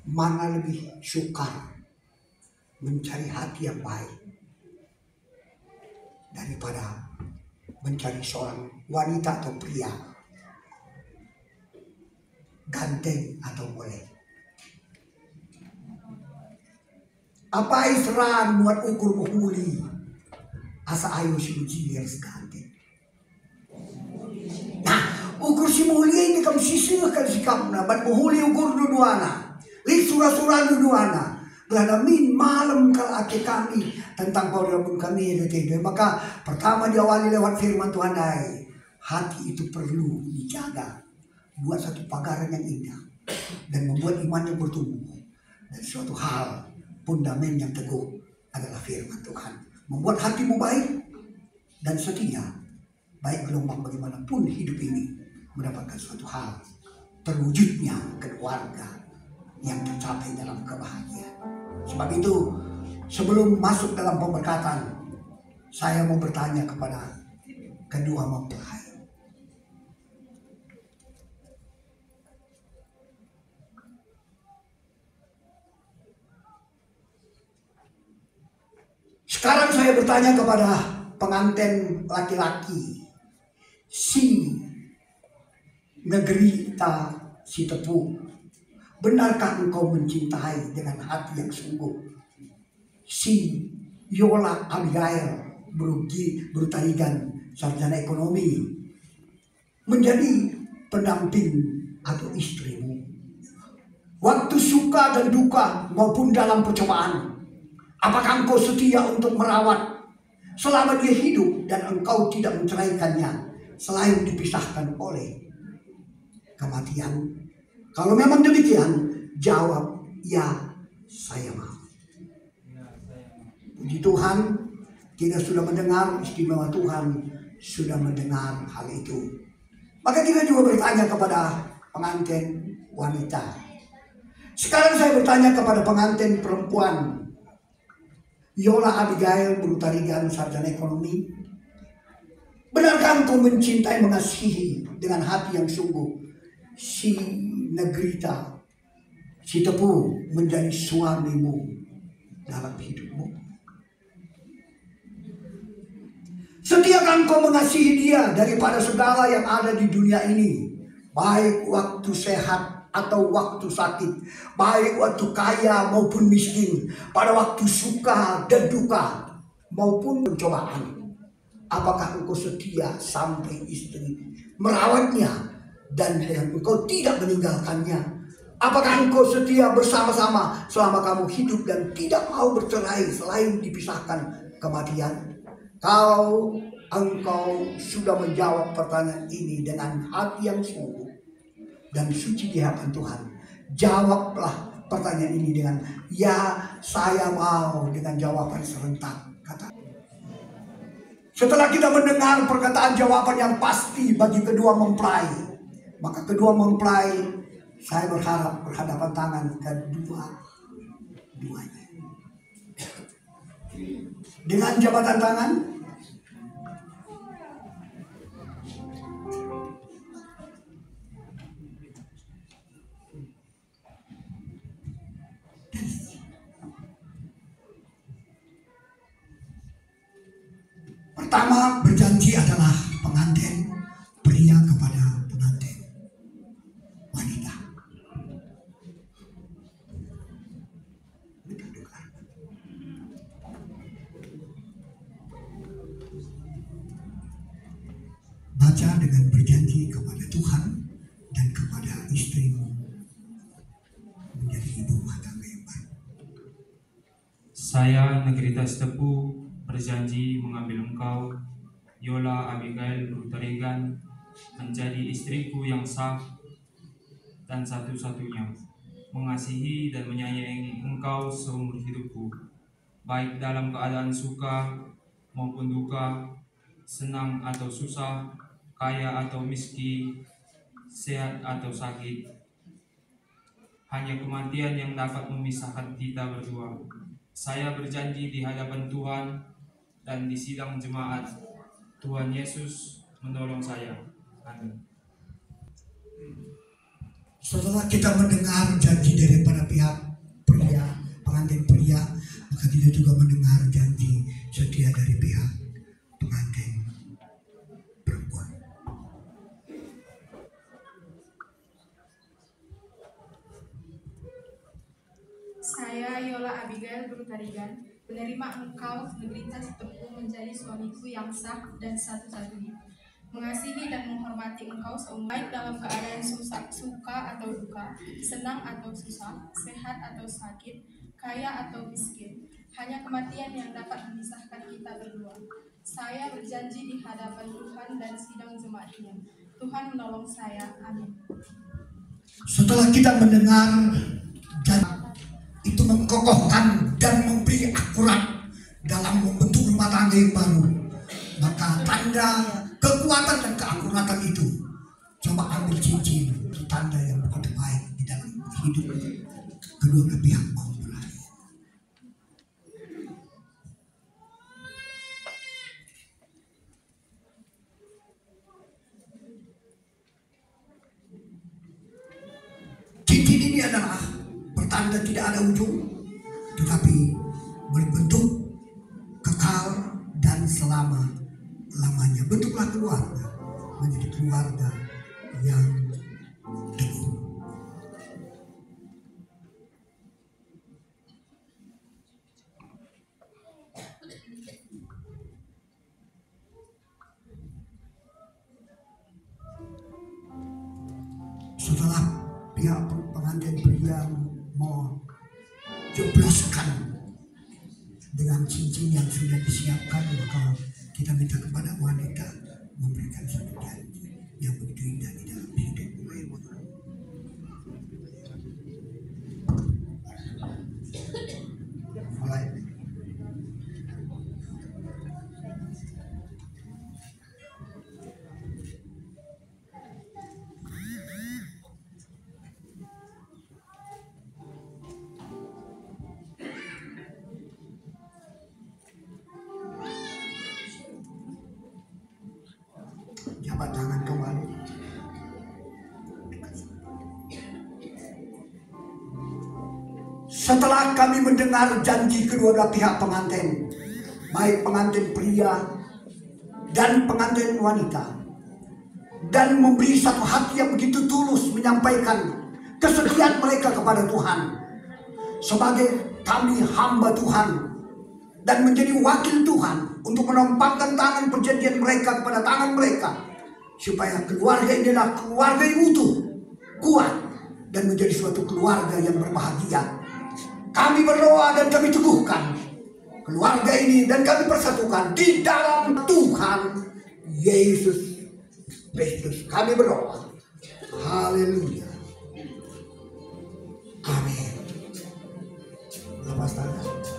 mana lebih sukar mencari hati yang baik daripada mencari seorang wanita atau pria ganteng atau boleh. Apa isran buat ukur muhuli asa ayo si uji ganteng. Nah, ukur si muhuli ini kamu sisihkan sikapna, ban muhuli ukur duduana, li surah-surah duduana. Gelana min malam kal ake kami tentang paudabun kami retebe. Maka pertama diawali lewat firman Tuhan dai. Hati itu perlu dijaga, buat satu pagaran yang indah dan membuat imannya bertumbuh. Dan suatu hal fundament yang teguh adalah firman Tuhan. Membuat hatimu baik dan setia, baik gelombang bagaimanapun hidup ini mendapatkan suatu hal terwujudnya keluarga yang tercapai dalam kebahagiaan. Sebab itu sebelum masuk dalam pemberkatan, saya mau bertanya kepada kedua mempelai. Sekarang saya bertanya kepada pengantin laki-laki, si Negrita si Tepu. Benarkah engkau mencintai dengan hati yang sungguh si Yola Abigail Brutarigan, sarjana ekonomi, menjadi pendamping atau istrimu waktu suka dan duka maupun dalam percobaan? Apakah engkau setia untuk merawat selama dia hidup dan engkau tidak menceraikannya selain dipisahkan oleh kematian? Kalau memang demikian, jawab ya, saya mau. Puji Tuhan, kita sudah mendengar, istimewa Tuhan sudah mendengar hal itu. Maka kita juga bertanya kepada pengantin wanita. Sekarang saya bertanya kepada pengantin perempuan, Yola Abigail Brutarigan, sarjana ekonomi. Benarkah engkau mencintai, mengasihi dengan hati yang sungguh si Negrita si Tepu menjadi suamimu dalam hidupmu? Setiakah engkau mengasihi dia daripada segala yang ada di dunia ini, baik waktu sehat atau waktu sakit, baik waktu kaya maupun miskin, pada waktu suka dan duka maupun pencobaan? Apakah engkau setia sampai istri merawatnya dan engkau tidak meninggalkannya? Apakah engkau setia bersama-sama selama kamu hidup dan tidak mau bercerai selain dipisahkan kematian? Kalau engkau sudah menjawab pertanyaan ini dengan hati yang sungguh dan suci di hadapan Tuhan, jawablah pertanyaan ini dengan ya, saya mau, dengan jawaban serentak. Kata. Setelah kita mendengar perkataan jawaban yang pasti bagi kedua mempelai, maka kedua mempelai, saya berharap berhadapan tangan kedua-duanya dengan jabatan tangan. Pertama, berjanji adalah pengantin pria kepada pengantin wanita. Baca dengan berjanji kepada Tuhan dan kepada istrimu menjadi ibu rumah tangga yang baik. Saya, Negrita Tepu, berjanji mengambil engkau, Yola Abigail Brutarigan, menjadi istriku yang sah dan satu-satunya, mengasihi dan menyayangi engkau seumur hidupku, baik dalam keadaan suka maupun duka, senang atau susah, kaya atau miskin, sehat atau sakit. Hanya kematian yang dapat memisahkan kita berdua. Saya berjanji di hadapan Tuhan dan di sidang jemaat, Tuhan Yesus menolong saya. Amin. Setelah kita mendengar janji daripada pihak juga mendengar janji setia dari pihak pengantin perempuan. Saya Yola Abigail Brutarigan menerima engkau Negrita Sitepu menjadi suamiku yang sah dan satu-satunya, mengasihi dan menghormati engkau baik dalam keadaan suka atau duka, senang atau susah, sehat atau sakit, kaya atau miskin. Hanya kematian yang dapat memisahkan kita berdua. Saya berjanji di hadapan Tuhan dan sidang jemaatnya, Tuhan menolong saya. Amin. Setelah kita mendengar janji itu mengkokohkan dan memberi akurat dalam membentuk rumah tangga yang baru, maka tanda kekuatan dan keakuratan itu, coba ambil cincin, itu tanda yang begitu baik di dalam hidup kedua belah pihak mau berakhir. Cincin ini adalah pertanda tidak ada ujung, tetapi berbentuk kekal dan selama-lamanya. Bentuklah keluarga menjadi keluarga yang teguh. Setelah pihak pengantin pria mau jebloskan dengan cincin yang sudah disiapkan, maka kita minta kepada wanita memberikan satu janji yang begitu indah di dalam hidup. Mulai. Jabat tangan kembali. Setelah kami mendengar janji kedua belah pihak pengantin, baik pengantin pria dan pengantin wanita, dan memberi satu hati yang begitu tulus menyampaikan kesetiaan mereka kepada Tuhan sebagai kami hamba Tuhan dan menjadi wakil Tuhan untuk menumpangkan tangan perjanjian mereka kepada tangan mereka, supaya keluarga ini adalah keluarga yang utuh, kuat, dan menjadi suatu keluarga yang berbahagia. Kami berdoa dan kami teguhkan keluarga ini dan kami persatukan di dalam Tuhan Yesus Kristus. Kami berdoa. Haleluya. Amin. Lepas tangan.